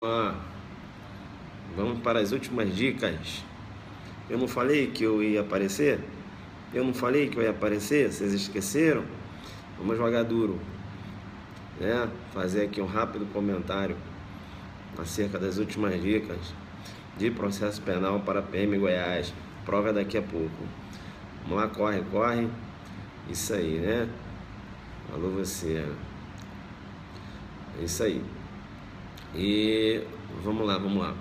Ah, vamos para as últimas dicas. Eu não falei que eu ia aparecer? Eu não falei que eu ia aparecer? Vocês esqueceram? Vamos jogar duro, né? Fazer aqui um rápido comentário acerca das últimas dicas de processo penal para PM Goiás. Prova daqui a pouco. Vamos lá, corre, corre. Isso aí, né? Alô, você. É isso aí. E vamos lá, vamos lá.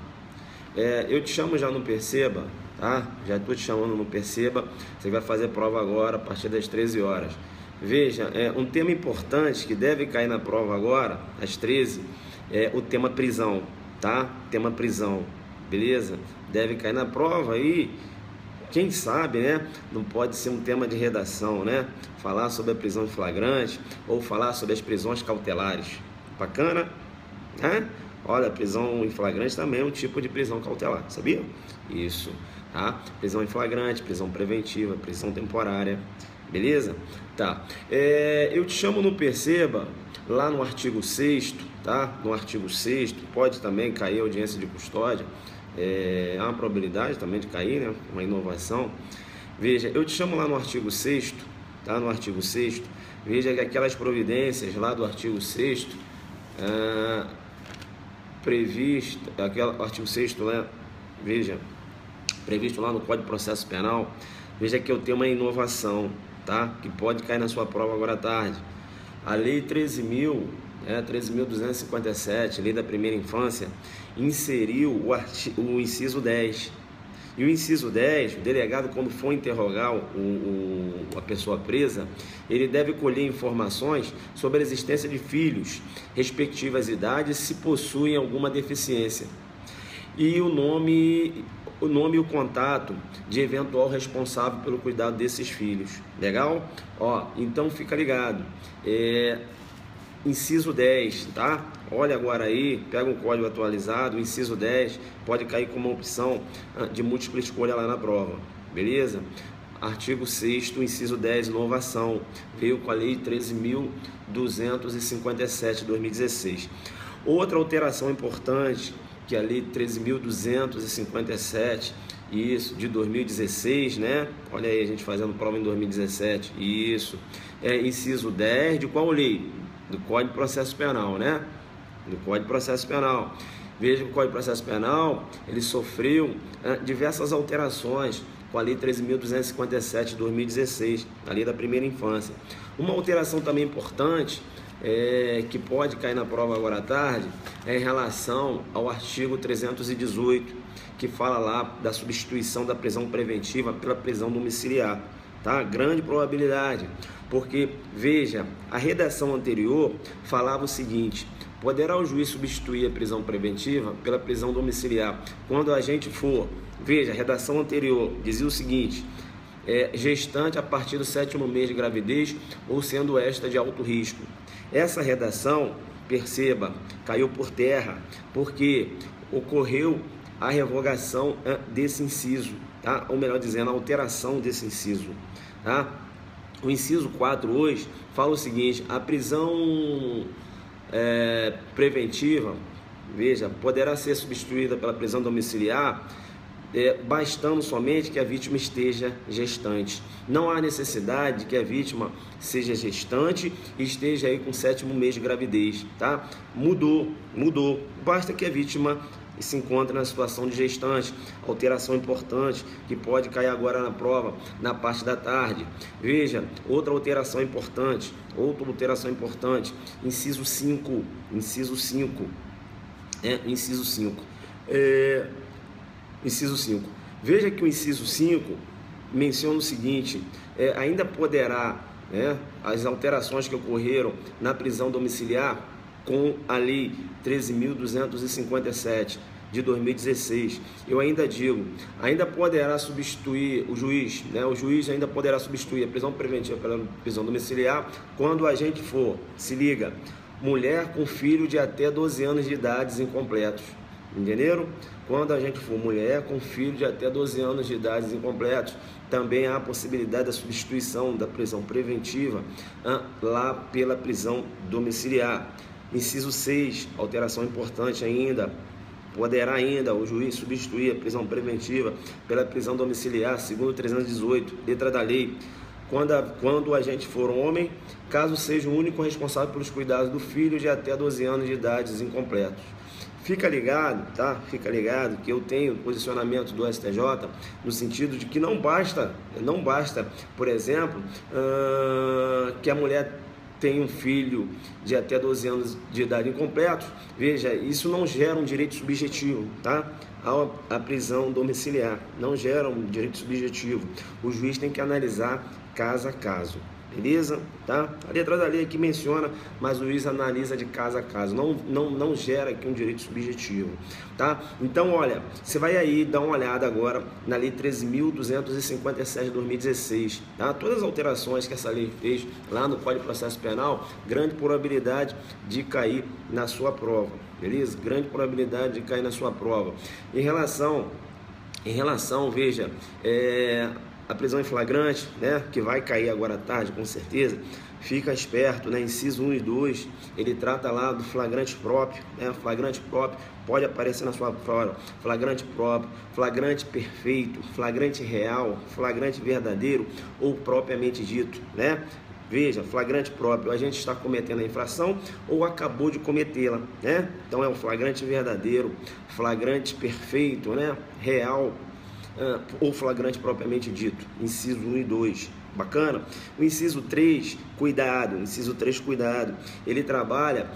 Eu te chamo já no Perceba, tá? Já estou te chamando no Perceba. Você vai fazer prova agora a partir das 13 horas. Veja, um tema importante que deve cair na prova agora, às 13, é o tema prisão, tá? Tema prisão, beleza? Deve cair na prova aí. Quem sabe, né? Não pode ser um tema de redação, né? Falar sobre a prisão em flagrante ou falar sobre as prisões cautelares. Bacana? Né? Olha, prisão em flagrante também é um tipo de prisão cautelar, sabia? Isso, tá? Prisão em flagrante, prisão preventiva, prisão temporária, beleza? Tá. Eu te chamo no Perceba, lá no artigo 6º, tá? No artigo 6º, pode também cair a audiência de custódia, há uma probabilidade também de cair, né? Uma inovação. Veja, eu te chamo lá no artigo 6º, tá? No artigo 6º, veja que aquelas providências lá do artigo 6º, previsto, aquele artigo 6º, né? Veja, previsto lá no Código de Processo Penal, veja que eu tenho uma inovação, tá? Que pode cair na sua prova agora à tarde. A Lei 13.257, Lei da Primeira Infância, inseriu o inciso 10. E o inciso 10, o delegado, quando for interrogar a pessoa presa, ele deve colher informações sobre a existência de filhos, respectivas idades, se possuem alguma deficiência. E o nome e o contato de eventual responsável pelo cuidado desses filhos. Legal? Ó, então fica ligado. Inciso 10, tá? Olha agora aí, pega um código atualizado, o inciso 10 pode cair como uma opção de múltipla escolha lá na prova, beleza? Artigo 6º, inciso 10, inovação, veio com a Lei 13.257 de 2016. Outra alteração importante, que é a Lei 13.257, isso, de 2016, né? Olha aí, a gente fazendo prova em 2017, isso. Inciso 10, de qual lei? Do Código de Processo Penal, né? Do Código de Processo Penal. Veja que o Código de Processo Penal, ele sofreu diversas alterações com a Lei 13.257 de 2016, a Lei da Primeira Infância. Uma alteração também importante, que pode cair na prova agora à tarde, é em relação ao artigo 318, que fala lá da substituição da prisão preventiva pela prisão domiciliar. Tá? Grande probabilidade, porque, veja, a redação anterior falava o seguinte: poderá o juiz substituir a prisão preventiva pela prisão domiciliar quando a gente for, veja, a redação anterior dizia o seguinte: gestante a partir do 7º mês de gravidez ou sendo esta de alto risco. Essa redação, perceba, caiu por terra, porque ocorreu a revogação desse inciso, tá? Ou melhor dizendo, a alteração desse inciso, tá? O inciso 4 hoje fala o seguinte: a prisão preventiva, veja, poderá ser substituída pela prisão domiciliar, bastando somente que a vítima esteja gestante. Não há necessidade de que a vítima seja gestante e esteja aí com o 7º mês de gravidez, tá? Mudou. Basta que a vítima se encontra na situação de gestante. Alteração importante que pode cair agora na prova, na parte da tarde. Veja, outra alteração importante, inciso 5, inciso 5. Veja que o inciso 5 menciona o seguinte: ainda poderá, as alterações que ocorreram na prisão domiciliar com a Lei 13.257 de 2016. Eu ainda digo, ainda poderá substituir o juiz, né? O juiz ainda poderá substituir a prisão preventiva pela prisão domiciliar quando a gente for, se liga, mulher com filho de até 12 anos de idade incompletos. Entenderam? Quando a gente for mulher com filho de até 12 anos de idade incompletos, também há a possibilidade da substituição da prisão preventiva lá pela prisão domiciliar. Inciso 6, alteração importante ainda, poderá ainda o juiz substituir a prisão preventiva pela prisão domiciliar, segundo 318, letra da lei, quando o agente for homem, caso seja o único responsável pelos cuidados do filho de até 12 anos de idade incompletos. Fica ligado, tá? Fica ligado que eu tenho posicionamento do STJ no sentido de que não basta, por exemplo, que a mulher tem um filho de até 12 anos de idade incompleto. Veja, isso não gera um direito subjetivo, tá? A prisão domiciliar não gera um direito subjetivo. O juiz tem que analisar caso a caso. Beleza? Tá? A letra da lei aqui menciona, mas o juiz analisa de caso a caso, não gera aqui um direito subjetivo, tá? Então, olha, você vai aí dar uma olhada agora na lei 13.257 de 2016, tá? Todas as alterações que essa lei fez lá no Código de Processo Penal, grande probabilidade de cair na sua prova, beleza? Grande probabilidade de cair na sua prova. Em relação, veja, a prisão em flagrante, né, que vai cair agora à tarde, com certeza, fica esperto, né, inciso 1 e 2, ele trata lá do flagrante próprio, né, flagrante próprio, pode aparecer na sua prova, flagrante próprio, flagrante perfeito, flagrante real, flagrante verdadeiro ou propriamente dito, né. Veja, flagrante próprio, a gente está cometendo a infração ou acabou de cometê-la, né, então é o flagrante verdadeiro, flagrante perfeito, né, real, ou flagrante propriamente dito, inciso 1 e 2, bacana? O inciso 3, cuidado, ele trabalha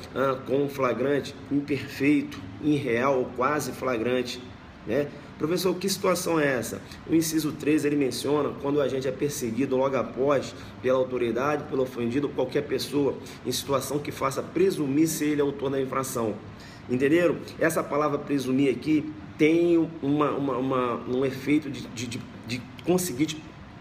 com flagrante imperfeito, irreal ou quase flagrante, né? Professor, que situação é essa? O inciso 3, ele menciona quando o agente é perseguido logo após pela autoridade, pelo ofendido ou qualquer pessoa, em situação que faça presumir ser ele autor da infração. Entenderam? Essa palavra presumir aqui tem um efeito de conseguir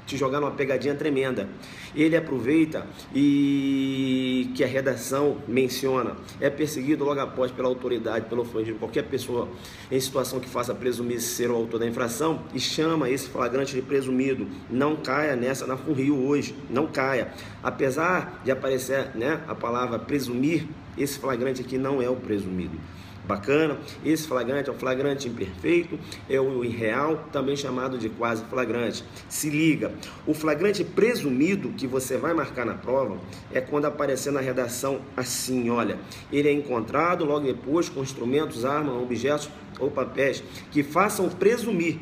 te jogar numa pegadinha tremenda. Ele aproveita e que a redação menciona, é perseguido logo após pela autoridade, pelo ofendido, qualquer pessoa em situação que faça presumir ser o autor da infração, e chama esse flagrante de presumido. Não caia nessa na FUNRIO hoje, não caia. Apesar de aparecer, né, a palavra presumir, esse flagrante aqui não é o presumido. Bacana? Esse flagrante é o flagrante imperfeito, é o irreal, também chamado de quase flagrante. Se liga, o flagrante presumido que você vai marcar na prova é quando aparecer na redação assim, olha, ele é encontrado logo depois com instrumentos, armas, objetos ou papéis que façam presumir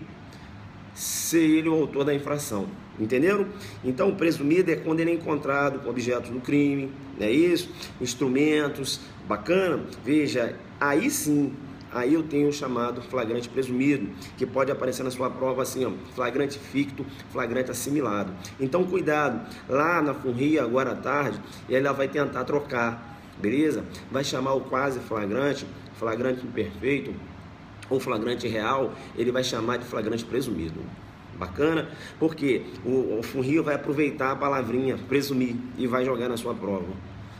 ser ele o autor da infração. Entenderam? Então, o presumido é quando ele é encontrado com objetos do crime, não é isso? Instrumentos, bacana? Veja, aí sim, aí eu tenho o chamado flagrante presumido, que pode aparecer na sua prova assim, ó, flagrante ficto, flagrante assimilado. Então, cuidado, lá na FUNRIO, agora à tarde, ela vai tentar trocar, beleza? Vai chamar o quase flagrante, flagrante imperfeito, ou flagrante real, ele vai chamar de flagrante presumido. Bacana? Porque o FUNRIO vai aproveitar a palavrinha presumir e vai jogar na sua prova.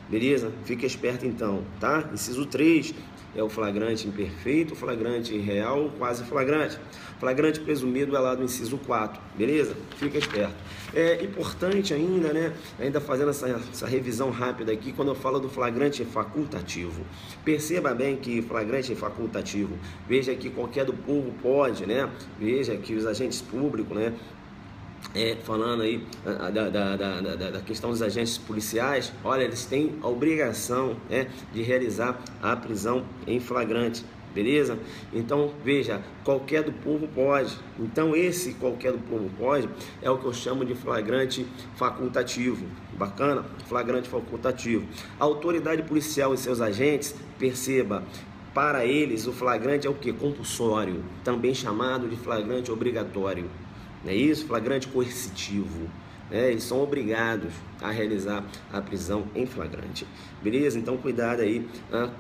Beleza? Fica esperto então, tá? Inciso 3 é o flagrante imperfeito, flagrante irreal, quase flagrante. Flagrante presumido é lá do inciso 4, beleza? Fica esperto. É importante ainda, né? Ainda fazendo essa revisão rápida aqui, quando eu falo do flagrante facultativo. Perceba bem que flagrante facultativo, veja que qualquer do povo pode, né? Veja que os agentes públicos, né? Falando aí da questão dos agentes policiais, olha, eles têm a obrigação, né, de realizar a prisão em flagrante, beleza? Então, veja, qualquer do povo pode. Então, esse qualquer do povo pode é o que eu chamo de flagrante facultativo. Bacana? Flagrante facultativo. A autoridade policial e seus agentes, perceba, para eles o flagrante é o que? Compulsório, também chamado de flagrante obrigatório. Não é isso? Flagrante coercitivo, né? Eles são obrigados a realizar a prisão em flagrante, beleza? Então cuidado aí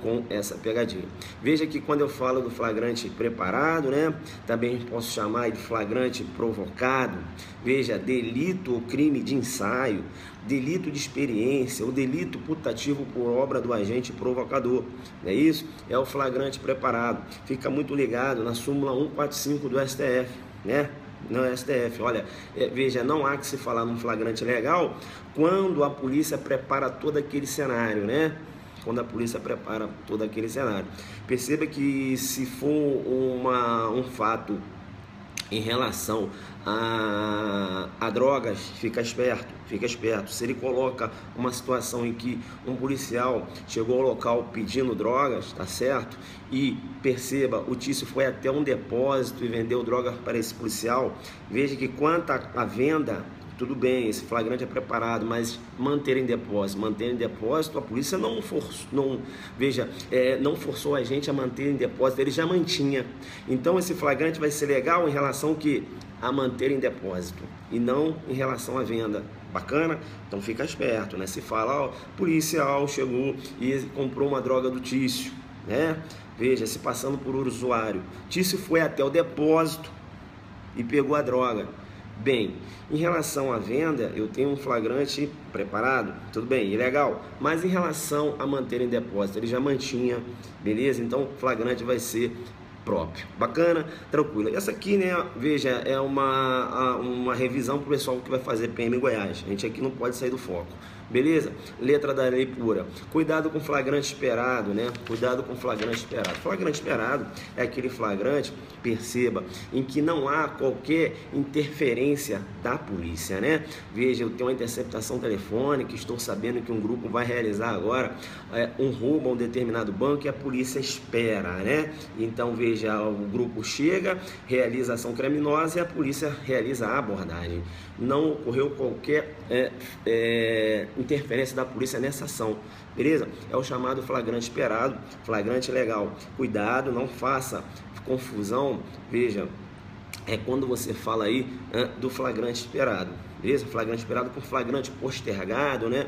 com essa pegadinha. Veja que quando eu falo do flagrante preparado, né, também posso chamar de flagrante provocado. Veja, delito ou crime de ensaio, delito de experiência, ou delito putativo por obra do agente provocador, não é isso? É o flagrante preparado. Fica muito ligado na súmula 145 do STF, né? No STF, olha, veja, não há que se falar num flagrante legal quando a polícia prepara todo aquele cenário, né? quando a polícia prepara todo aquele cenário. Perceba que se for um fato em relação a drogas, fica esperto. Se ele coloca uma situação em que um policial chegou ao local pedindo drogas, tá certo? E perceba, o Tício foi até um depósito e vendeu droga para esse policial. Veja que quanto à venda, tudo bem, esse flagrante é preparado, mas manter em depósito, a polícia não forçou a gente a manter em depósito, ele já mantinha. Então esse flagrante vai ser legal em relação a manter em depósito e não em relação à venda. Bacana? Então fica esperto, né? Se fala, ó, policial chegou e comprou uma droga do Tício, né? Veja, se passando por usuário. Tício foi até o depósito e pegou a droga. Bem, em relação à venda, eu tenho um flagrante preparado, tudo bem, ilegal, mas em relação a manter em depósito, ele já mantinha, beleza? Então, o flagrante vai ser próprio. Bacana? Tranquilo. Essa aqui, né, veja, é uma revisão para o pessoal que vai fazer PM em Goiás. A gente aqui não pode sair do foco. Beleza? Letra da lei pura. Cuidado com flagrante esperado, né? Cuidado com flagrante esperado. Flagrante esperado é aquele flagrante, perceba, em que não há qualquer interferência da polícia, né? Veja, eu tenho uma interceptação telefônica, estou sabendo que um grupo vai realizar agora um roubo a um determinado banco e a polícia espera, né? Então, veja, o grupo chega, realiza ação criminosa e a polícia realiza a abordagem. Não ocorreu qualquer interferência da polícia nessa ação, beleza? É o chamado flagrante esperado, flagrante legal. Cuidado, não faça confusão, veja, é quando você fala aí do flagrante esperado, beleza? Flagrante esperado com flagrante postergado, né?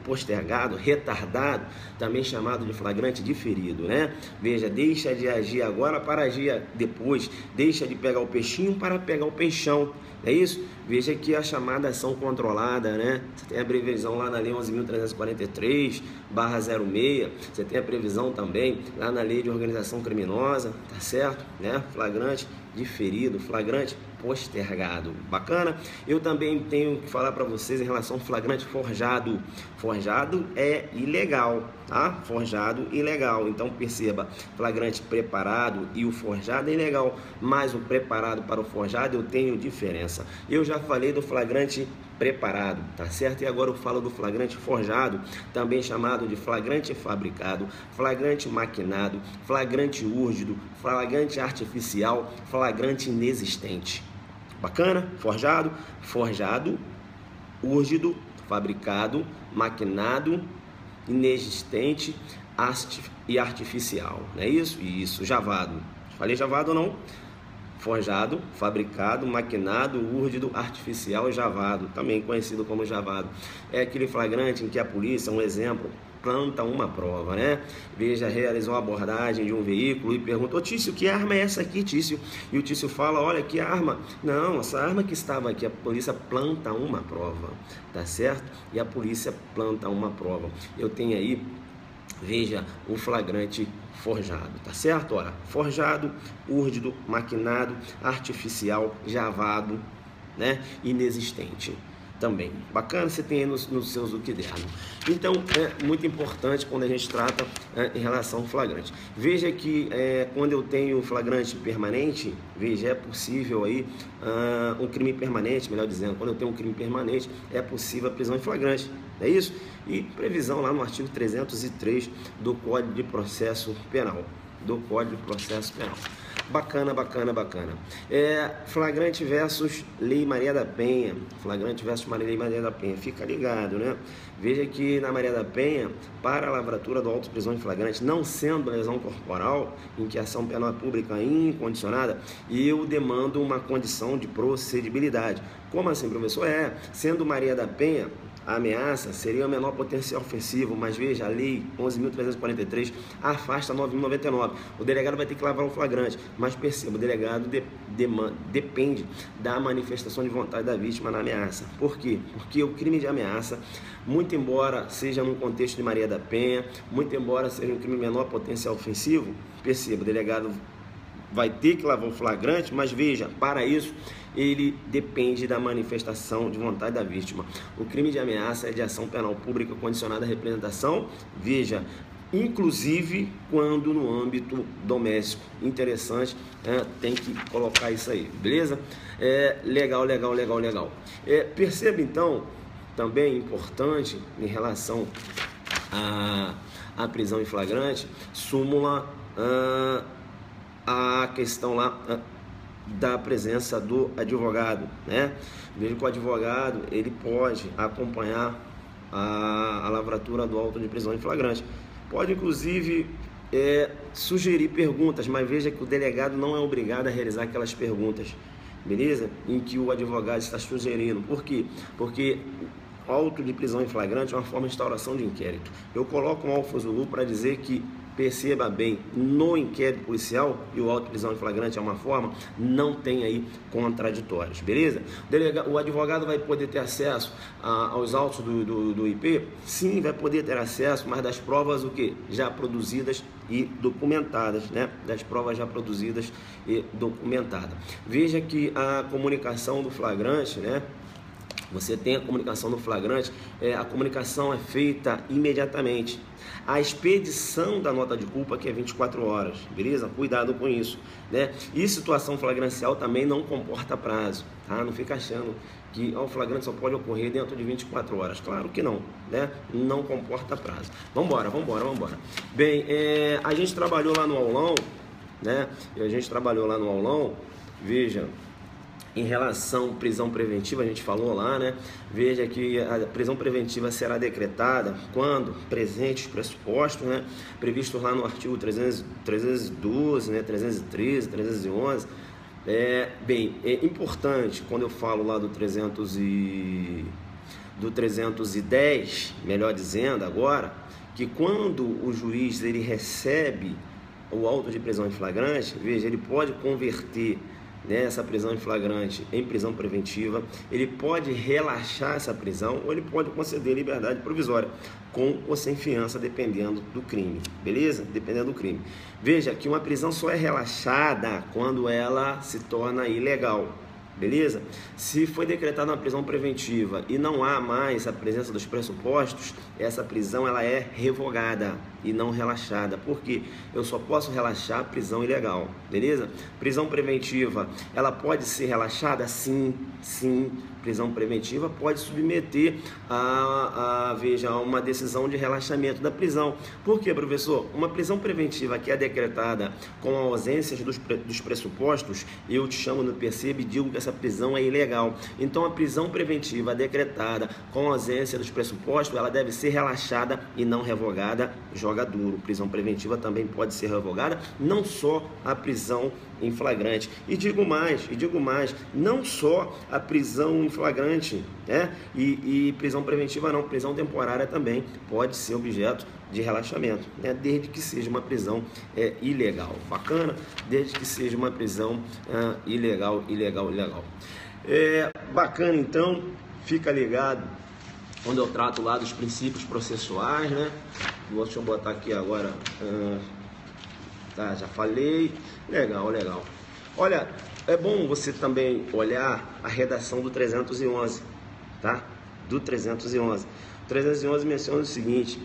Postergado, retardado, também chamado de flagrante diferido, né? Veja, deixa de agir agora para agir depois, deixa de pegar o peixinho para pegar o peixão, é isso? Veja que a chamada ação controlada, né? Você tem a previsão lá na lei 11.343/06, você tem a previsão também lá na lei de organização criminosa, tá certo? Né? Flagrante diferido, flagrante postergado. Bacana? Eu também tenho que falar para vocês em relação ao flagrante forjado. Forjado é ilegal, tá? Forjado ilegal. Então perceba, flagrante preparado e o forjado é ilegal, mas o preparado para o forjado eu tenho diferença. Eu já falei do flagrante preparado, tá certo? E agora eu falo do flagrante forjado, também chamado de flagrante fabricado, flagrante maquinado, flagrante úrgido, flagrante artificial, flagrante inexistente. Bacana? Forjado, úrgido, fabricado, maquinado, inexistente e artificial. Não é isso? Isso, javado. Falei javado ou não? Forjado, fabricado, maquinado, úrgido, artificial e javado, também conhecido como javado. É aquele flagrante em que a polícia, um exemplo, planta uma prova, né? Veja, realizou a abordagem de um veículo e perguntou: Tício, que arma é essa aqui, Tício? E o Tício fala: olha, que arma? Não, essa arma que estava aqui. A polícia planta uma prova, tá certo? E a polícia planta uma prova. Eu tenho aí, veja, o flagrante forjado, tá certo? Ora, forjado, úrgido, maquinado, artificial, javado, né? Inexistente também. Bacana, você tem aí nos seus cadernos. Então, é muito importante quando a gente trata em relação ao flagrante. Veja que quando eu tenho flagrante permanente, veja, é possível aí um crime permanente, melhor dizendo, quando eu tenho um crime permanente, é possível a prisão em flagrante, não é isso? E previsão lá no artigo 303 do Código de Processo Penal. Bacana. Flagrante versus Lei Maria da Penha. Flagrante versus Lei Maria da Penha. Fica ligado, né? Veja que na Maria da Penha, para a lavratura do auto de prisão em flagrante, não sendo lesão corporal, em que a ação penal é pública incondicionada, eu demando uma condição de procedibilidade. Como assim, professor? Sendo Maria da Penha, a ameaça seria o menor potencial ofensivo, mas veja, a lei 11.343 afasta 9.099. O delegado vai ter que lavrar o flagrante, mas perceba, o delegado depende da manifestação de vontade da vítima na ameaça. Por quê? Porque o crime de ameaça, muito embora seja num contexto de Maria da Penha, muito embora seja um crime menor potencial ofensivo, perceba, o delegado vai ter que lavar o flagrante, mas veja, para isso ele depende da manifestação de vontade da vítima. O crime de ameaça é de ação penal pública condicionada à representação, veja, inclusive quando no âmbito doméstico. Interessante, tem que colocar isso aí, beleza? Legal. Perceba então, também importante em relação à prisão em flagrante, súmula, a questão lá da presença do advogado, né? Veja que o advogado ele pode acompanhar a lavratura do auto de prisão em flagrante. Pode inclusive sugerir perguntas, mas veja que o delegado não é obrigado a realizar aquelas perguntas, beleza? Em que o advogado está sugerindo. Por quê? Porque auto de prisão em flagrante é uma forma de instauração de inquérito. Eu coloco um alfa Zulu para dizer que, perceba bem, no inquérito policial, e o auto de prisão em flagrante é uma forma, não tem aí contraditórios, beleza? O advogado vai poder ter acesso aos autos do IP? Sim, vai poder ter acesso, mas das provas o quê? Já produzidas e documentadas, né? Das provas já produzidas e documentadas. Veja que a comunicação do flagrante, né? Você tem a comunicação do flagrante, a comunicação é feita imediatamente. A expedição da nota de culpa que é 24 horas, beleza? Cuidado com isso, né? E situação flagrancial também não comporta prazo, tá? Não fica achando que o flagrante só pode ocorrer dentro de 24 horas. Claro que não, né? Não comporta prazo. Vambora. Bem, a gente trabalhou lá no aulão, né? Veja, em relação à prisão preventiva, a gente falou lá, né? Veja que a prisão preventiva será decretada quando presentes os pressupostos, né? Previstos lá no artigo 312, né? 313, 311. Bem, é importante, quando eu falo lá do 310, melhor dizendo agora, que quando o juiz ele recebe o auto de prisão em flagrante, veja, ele pode converter essa prisão em flagrante em prisão preventiva, ele pode relaxar essa prisão ou ele pode conceder liberdade provisória, com ou sem fiança, dependendo do crime, beleza? Dependendo do crime. Veja que uma prisão só é relaxada quando ela se torna ilegal, beleza? Se foi decretada uma prisão preventiva e não há mais a presença dos pressupostos, essa prisão ela é revogada e não relaxada. Por quê? Eu só posso relaxar a prisão ilegal, beleza? Prisão preventiva, ela pode ser relaxada? Sim. Prisão preventiva pode submeter veja, uma decisão de relaxamento da prisão. Por quê, professor? Uma prisão preventiva que é decretada com a ausência dos pressupostos, eu te chamo no percebe e digo que essa prisão é ilegal. Então, a prisão preventiva decretada com a ausência dos pressupostos, ela deve ser relaxada e não revogada. Joga duro. Prisão preventiva também pode ser revogada, não só a prisão em flagrante. E digo mais, não só a prisão em flagrante, né? E prisão preventiva não, prisão temporária também pode ser objeto de relaxamento, né? Desde que seja uma prisão ilegal. Bacana? Desde que seja uma prisão ilegal. Bacana, então, fica ligado quando eu trato lá dos princípios processuais, né? Deixa eu botar aqui agora, tá, já falei. Legal. Olha, é bom você também olhar a redação do 311, tá? Do 311. O 311 menciona o seguinte: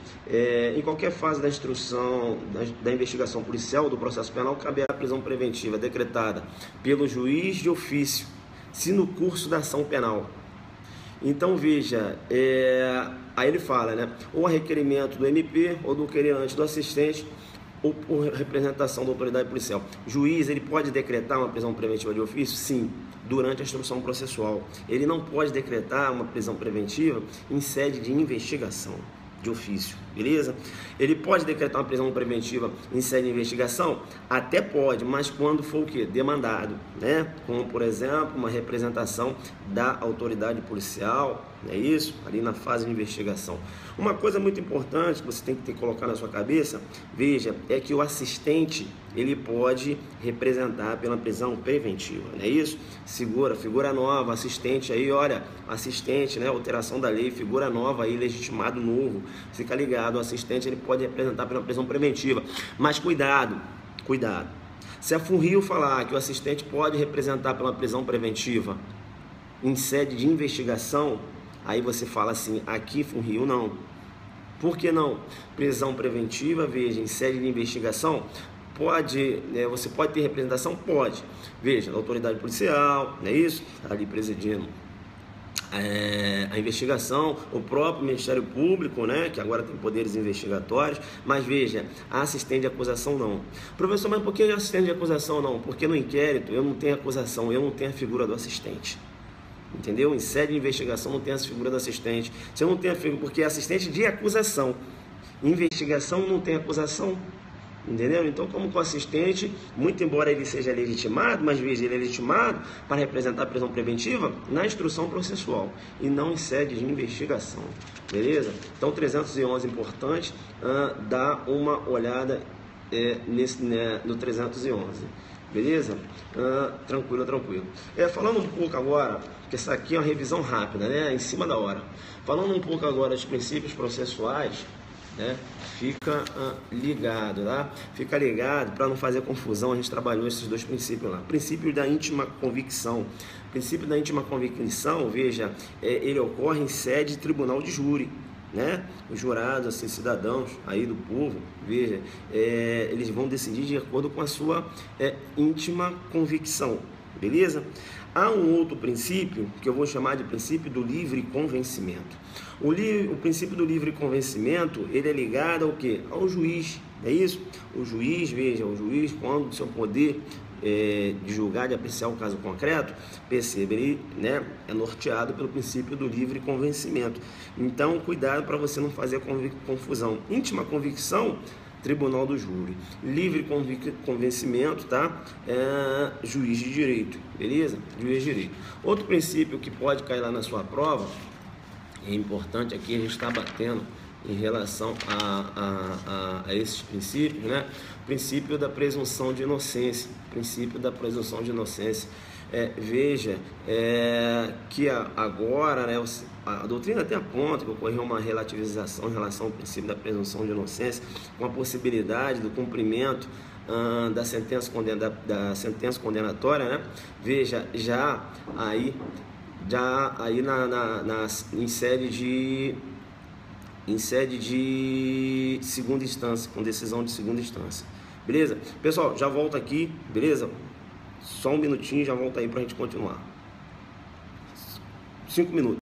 em qualquer fase da instrução, da investigação policial ou do processo penal, caberá a prisão preventiva decretada pelo juiz de ofício, se no curso da ação penal. Então veja, aí ele fala, né? Ou a requerimento do MP ou do querelante, do assistente, ou por representação da autoridade policial. O juiz, ele pode decretar uma prisão preventiva de ofício? Sim, durante a instrução processual. Ele não pode decretar uma prisão preventiva em sede de investigação de ofício, beleza? Ele pode decretar uma prisão preventiva em sede de investigação? Até pode, mas quando for o quê? Demandado, né? Como, por exemplo, uma representação da autoridade policial, é isso? Ali na fase de investigação. Uma coisa muito importante que você tem que colocar na sua cabeça, veja, é que o assistente, ele pode representar pela prisão preventiva, não é isso? Figura nova, assistente aí, olha, assistente, né? Alteração da lei, figura nova aí, legitimado novo, fica ligado, o assistente ele pode representar pela prisão preventiva, mas cuidado, Se a FUNRIO falar que o assistente pode representar pela prisão preventiva em sede de investigação, aí você fala assim, aqui FUNRIO não. Por que não? Prisão preventiva, veja, em sede de investigação, pode, você pode ter representação? Pode. Veja, a autoridade policial, não é isso? Está ali presidindo a investigação, o próprio Ministério Público, né, que agora tem poderes investigatórios, mas veja, a assistente de acusação não. Professor, mas por que assistente de acusação não? Porque no inquérito eu não tenho acusação, eu não tenho a figura do assistente. Entendeu? Em sede de investigação não tem essa figura do assistente. Se eu não tenho a figura, porque é assistente de acusação. Investigação não tem acusação. Entendeu? Então, como co-assistente, muito embora ele seja legitimado, mas veja, ele é legitimado para representar a prisão preventiva na instrução processual e não em sede de investigação. Beleza? Então, 311 importante, dá uma olhada no 311. Beleza? Tranquilo. Falando um pouco agora, porque essa aqui é uma revisão rápida, né? Em cima da hora. Falando um pouco agora dos princípios processuais, né? Fica ligado, tá? Fica ligado para não fazer confusão. A gente trabalhou esses dois princípios lá. Princípio da íntima convicção. Princípio da íntima convicção, veja, ele ocorre em sede de tribunal de júri, né? Os jurados, assim, cidadãos aí do povo, veja, eles vão decidir de acordo com a sua íntima convicção, beleza? Há um outro princípio que eu vou chamar de princípio do livre convencimento. O princípio do livre convencimento, ele é ligado ao quê? Ao juiz, é isso? O juiz, veja, o juiz, quando o seu poder de julgar, de apreciar o caso concreto, perceba, ele, né, é norteado pelo princípio do livre convencimento. Então, cuidado para você não fazer confusão. Íntima convicção, tribunal do júri. Livre convencimento, tá? Juiz de direito, beleza? Juiz de direito. Outro princípio que pode cair lá na sua prova, é importante aqui a gente está batendo em relação a esses princípios, né? Princípio da presunção de inocência. Princípio da presunção de inocência. Veja que agora, né, a doutrina até aponta que ocorreu uma relativização em relação ao princípio da presunção de inocência, com a possibilidade do cumprimento da sentença condenatória, né? Veja, já aí em sede de segunda instância, com decisão de segunda instância. Beleza? Pessoal, já volto aqui, beleza? Só um minutinho, já volto aí pra gente continuar. 5 minutos.